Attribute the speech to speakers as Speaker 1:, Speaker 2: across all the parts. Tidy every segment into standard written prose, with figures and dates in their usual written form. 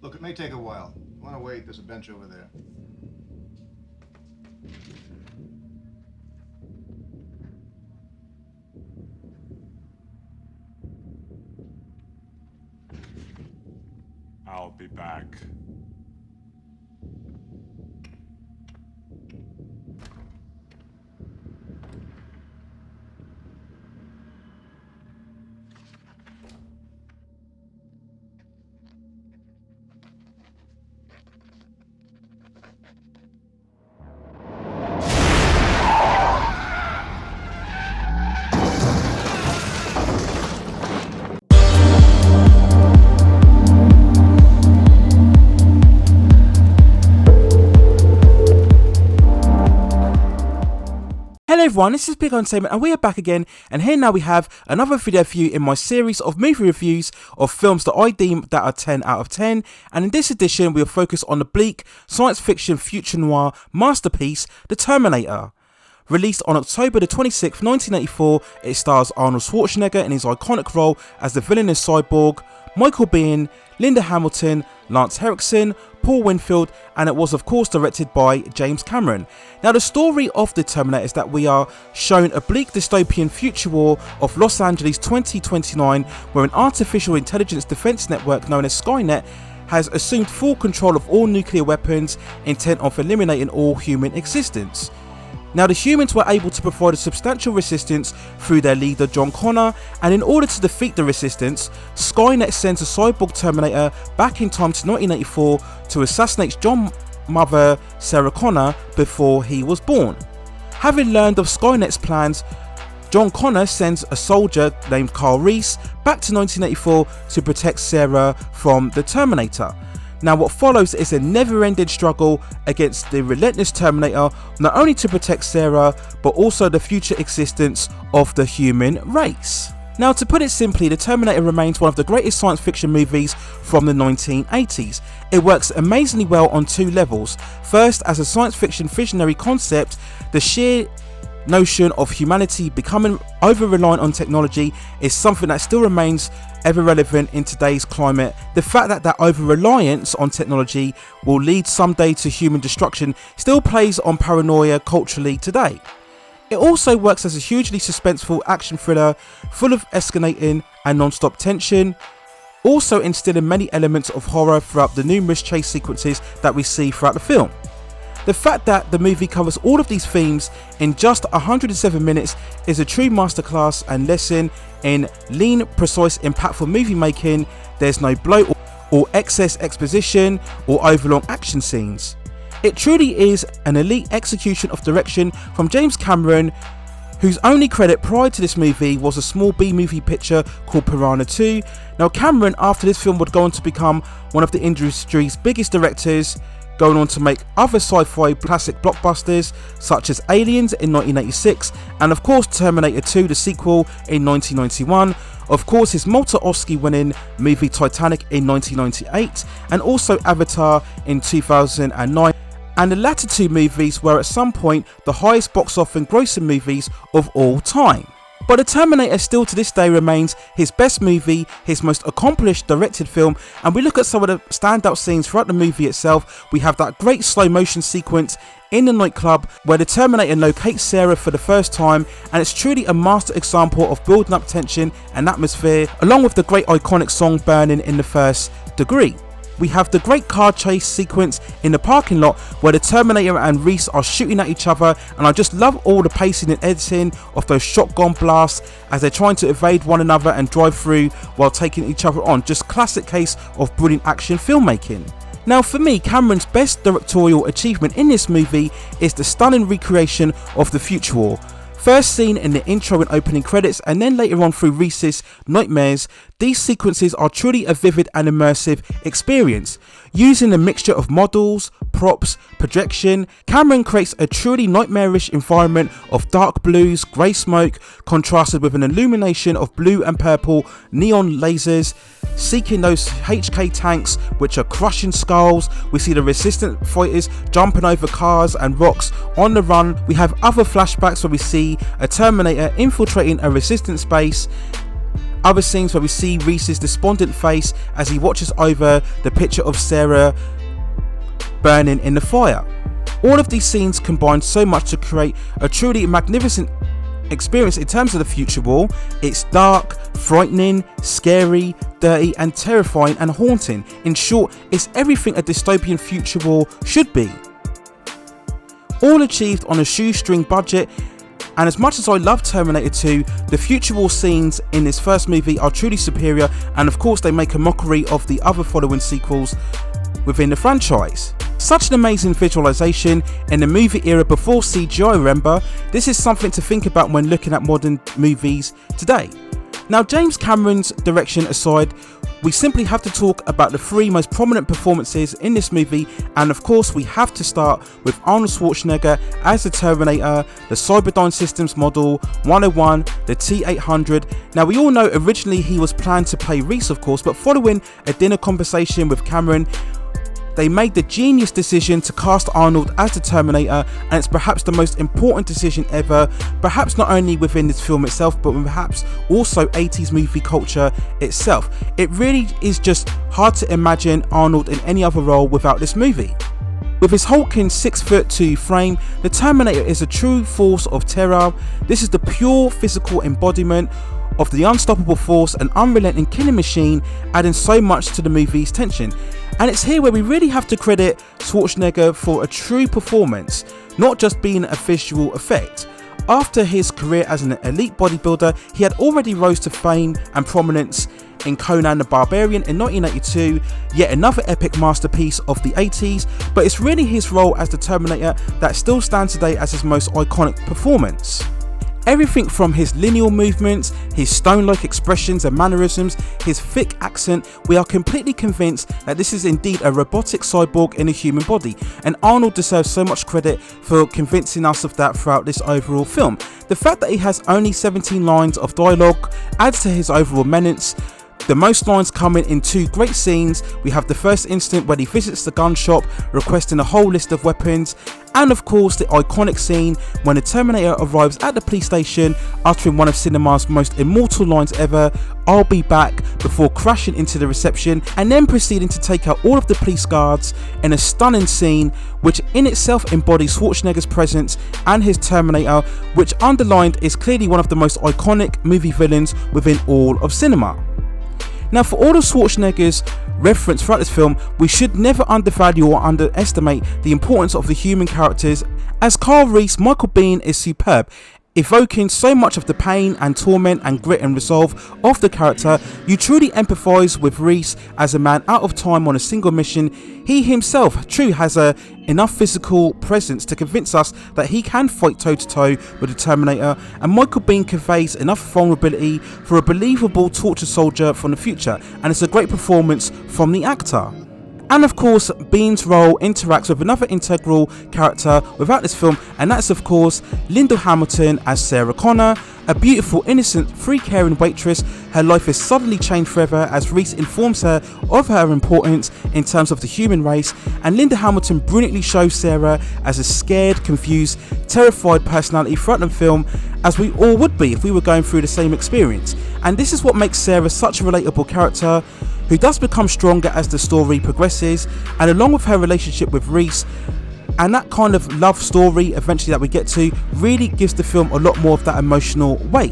Speaker 1: Look, it may take a while. If you want to wait, there's a bench over there.
Speaker 2: I'll be back.
Speaker 3: Hello everyone, this is Big Entertainment and we are back again, and here now we have another video for you in my series of movie reviews of films that I deem that are 10 out of 10, and in this edition we will focus on the bleak science fiction future noir masterpiece The Terminator. Released on October the 26th, 1984, it stars Arnold Schwarzenegger in his iconic role as the villainous cyborg, Michael Biehn, Linda Hamilton, Lance Henriksen, Paul Winfield, and it was of course directed by James Cameron. Now the story of The Terminator is that we are shown a bleak dystopian future war of Los Angeles 2029, where an artificial intelligence defense network known as Skynet has assumed full control of all nuclear weapons, intent on eliminating all human existence. Now the humans were able to provide a substantial resistance through their leader John Connor, and in order to defeat the resistance, Skynet sends a cyborg Terminator back in time to 1984 to assassinate John's mother Sarah Connor before he was born. Having learned of Skynet's plans, John Connor sends a soldier named Reese back to 1984 to protect Sarah from the Terminator. Now what follows is a never-ending struggle against the relentless Terminator, not only to protect Sarah, but also the future existence of the human race. Now to put it simply, The Terminator remains one of the greatest science fiction movies from the 1980s. It works amazingly well on two levels. First, as a science fiction visionary concept, the sheer notion of humanity becoming over-reliant on technology is something that still remains ever relevant in today's climate. The fact that that over-reliance on technology will lead someday to human destruction still plays on paranoia culturally today. It also works as a hugely suspenseful action thriller full of escalating and non-stop tension, also instilling many elements of horror throughout the numerous chase sequences that we see throughout the film. The fact that the movie covers all of these themes in just 107 minutes is a true masterclass and lesson in lean, precise, impactful movie making. There's no bloat or excess exposition or overlong action scenes. It truly is an elite execution of direction from James Cameron, whose only credit prior to this movie was a small B-movie picture called Piranha 2. Now Cameron, after this film, would go on to become one of the industry's biggest directors, going on to make other sci-fi classic blockbusters such as Aliens in 1986 and of course Terminator 2, the sequel, in 1991, of course his multi-Oscar winning movie Titanic in 1998, and also Avatar in 2009, and the latter two movies were at some point the highest box office grossing movies of all time. But The Terminator still to this day remains his best movie, his most accomplished directed film, and we look at some of the standout scenes throughout the movie itself. We have that great slow motion sequence in the nightclub where the Terminator locates Sarah for the first time, and it's truly a master example of building up tension and atmosphere, along with the great iconic song Burning in the First Degree. We have the great car chase sequence in the parking lot where the Terminator and Reese are shooting at each other, and I just love all the pacing and editing of those shotgun blasts as they're trying to evade one another and drive through while taking each other on. Just classic case of brilliant action filmmaking. Now for me, Cameron's best directorial achievement in this movie is the stunning recreation of the future war. First seen in the intro and opening credits, and then later on through Reese's nightmares, these sequences are truly a vivid and immersive experience. Using a mixture of models, props, projection, Cameron creates a truly nightmarish environment of dark blues, grey smoke, contrasted with an illumination of blue and purple neon lasers, seeking those HK tanks which are crushing skulls. We see the resistant fighters jumping over cars and rocks on the run. We have other flashbacks where we see a Terminator infiltrating a resistance base, other scenes where we see Reese's despondent face as he watches over the picture of Sarah burning in the fire. All of these scenes combine so much to create a truly magnificent experience in terms of the future war. It's dark, frightening, scary, dirty and terrifying and haunting. In short, it's everything a dystopian future war should be. All achieved on a shoestring budget, and as much as I love Terminator 2, the future war scenes in this first movie are truly superior, and of course they make a mockery of the other following sequels within the franchise. Such an amazing visualization in the movie era before CGI, remember? This is something to think about when looking at modern movies today. Now, James Cameron's direction aside, we simply have to talk about the three most prominent performances in this movie, and of course we have to start with Arnold Schwarzenegger as the Terminator, the Cyberdyne Systems Model 101, the T-800. Now, we all know originally he was planned to play Reese, of course, but following a dinner conversation with Cameron, they made the genius decision to cast Arnold as the Terminator, and it's perhaps the most important decision ever, perhaps not only within this film itself, but perhaps also 80s movie culture itself. It really is just hard to imagine Arnold in any other role without this movie. With his hulking 6'2" frame, the Terminator is a true force of terror. This is the pure physical embodiment of the unstoppable force, an unrelenting killing machine, adding so much to the movie's tension. And it's here where we really have to credit Schwarzenegger for a true performance, not just being a visual effect. After his career as an elite bodybuilder, he had already rose to fame and prominence in Conan the Barbarian in 1982, yet another epic masterpiece of the 80s, but it's really his role as the Terminator that still stands today as his most iconic performance. Everything from his linear movements, his stone-like expressions and mannerisms, his thick accent, we are completely convinced that this is indeed a robotic cyborg in a human body, and Arnold deserves so much credit for convincing us of that throughout this overall film. The fact that he has only 17 lines of dialogue adds to his overall menace. The most lines coming in two great scenes. We have the first instant when he visits the gun shop requesting a whole list of weapons, and of course the iconic scene when the Terminator arrives at the police station uttering one of cinema's most immortal lines ever, "I'll be back," before crashing into the reception and then proceeding to take out all of the police guards in a stunning scene which in itself embodies Schwarzenegger's presence and his Terminator, which underlined is clearly one of the most iconic movie villains within all of cinema. Now, for all of Schwarzenegger's reference throughout this film, we should never undervalue or underestimate the importance of the human characters. As Carl Reese, Michael Biehn is superb, evoking so much of the pain and torment and grit and resolve of the character. You truly empathise with Reese as a man out of time on a single mission. He himself, true, has enough physical presence to convince us that he can fight toe to toe with the Terminator, and Michael Biehn conveys enough vulnerability for a believable torture soldier from the future, and it's a great performance from the actor. And of course, Bihn's role interacts with another integral character without this film, and that's of course Linda Hamilton as Sarah Connor, a beautiful, innocent, free-caring waitress. Her life is suddenly changed forever as Reese informs her of her importance in terms of the human race, and Linda Hamilton brilliantly shows Sarah as a scared, confused, terrified personality throughout the film, as we all would be if we were going through the same experience. And this is what makes Sarah such a relatable character, who does become stronger as the story progresses, and along with her relationship with Reese and that kind of love story eventually that we get to, really gives the film a lot more of that emotional weight.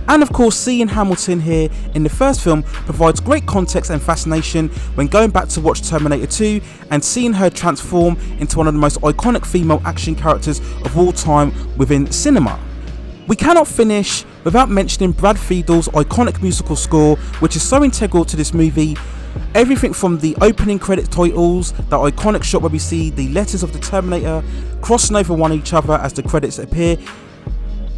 Speaker 3: And of course, seeing Hamilton here in the first film provides great context and fascination when going back to watch Terminator 2 and seeing her transform into one of the most iconic female action characters of all time within cinema. We cannot finish without mentioning Brad Fiedel's iconic musical score, which is so integral to this movie. Everything from the opening credit titles, that iconic shot where we see the letters of the Terminator crossing over one each other as the credits appear.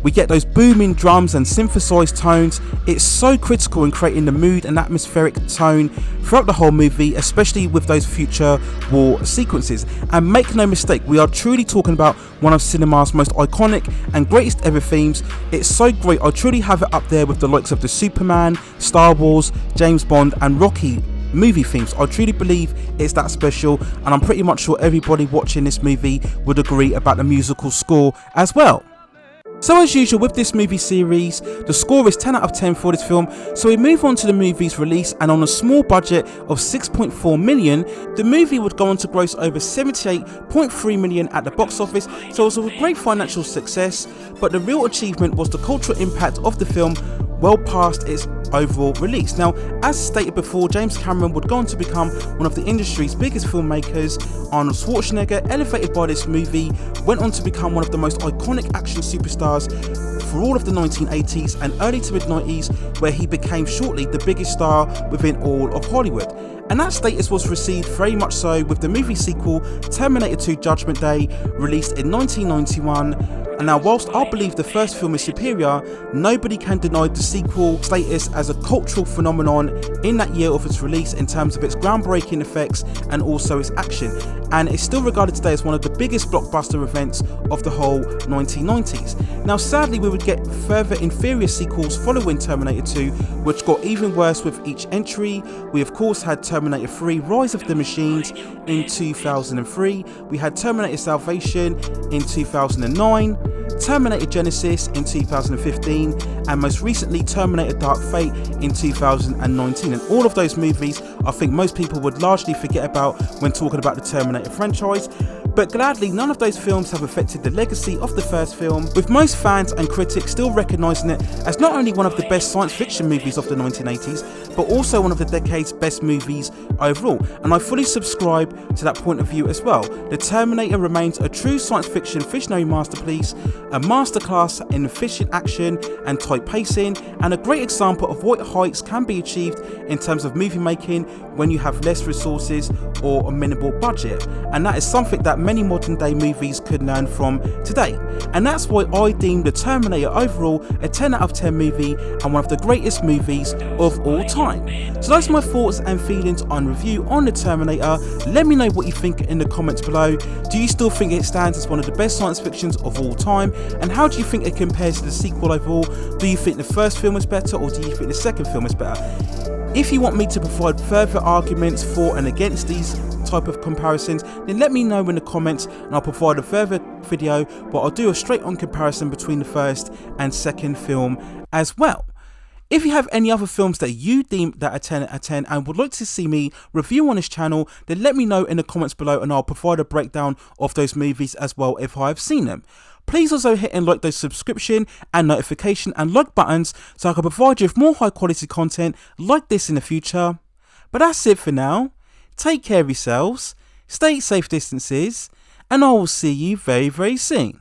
Speaker 3: We get those booming drums and synthesized tones. It's so critical in creating the mood and atmospheric tone throughout the whole movie, especially with those future war sequences. And make no mistake, we are truly talking about one of cinema's most iconic and greatest ever themes. It's so great, I truly have it up there with the likes of the Superman, Star Wars, James Bond and Rocky movie themes. I truly believe it's that special, and I'm pretty much sure everybody watching this movie would agree about the musical score as well. So as usual with this movie series, the score is 10 out of 10 for this film, so we move on to the movie's release, and on a small budget of 6.4 million, the movie would go on to gross over 78.3 million at the box office, so it was a great financial success, but the real achievement was the cultural impact of the film well past its overall release. Now, as stated before, James Cameron would go on to become one of the industry's biggest filmmakers. Arnold Schwarzenegger, elevated by this movie, went on to become one of the most iconic action superstars for all of the 1980s and early to mid-90s, where he became shortly the biggest star within all of Hollywood. And that status was received very much so with the movie sequel Terminator 2 Judgment Day, released in 1991. And now, whilst I believe the first film is superior, nobody can deny the sequel status as a cultural phenomenon in that year of its release in terms of its groundbreaking effects and also its action. And it's still regarded today as one of the biggest blockbuster events of the whole 1990s. Now, sadly, we would get further inferior sequels following Terminator 2, which got even worse with each entry. We of course had Terminator 3 Rise of the Machines in 2003, we had Terminator Salvation in 2009, Terminator Genesis in 2015, and most recently Terminator Dark Fate in 2019. And all of those movies I think most people would largely forget about when talking about the Terminator franchise. But gladly, none of those films have affected the legacy of the first film, with most fans and critics still recognising it as not only one of the best science fiction movies of the 1980s, but also one of the decade's best movies overall. And I fully subscribe to that point of view as well. The Terminator remains a true science fiction visionary masterpiece, a masterclass in efficient action and tight pacing, and a great example of what heights can be achieved in terms of movie making when you have less resources or a minimal budget. And that is something that many modern day movies could learn from today. And that's why I deem the Terminator overall a 10 out of 10 movie and one of the greatest movies of all time. So those are my thoughts and feelings on review on the Terminator. Let me know what you think in the comments below. Do you still think it stands as one of the best science fictions of all time? And how do you think it compares to the sequel overall? Do you think the first film is better, or do you think the second film is better? If you want me to provide further arguments for and against these type of comparisons, then let me know in the comments and I'll provide a further video, but I'll do a straight on comparison between the first and second film as well. If you have any other films that you deem that are 10 out of 10 and would like to see me review on this channel, then let me know in the comments below and I'll provide a breakdown of those movies as well if I have seen them. Please also hit and like those subscription and notification and like buttons so I can provide you with more high quality content like this in the future. But that's it for now. Take care of yourselves, stay safe distances, and I will see you very, very soon.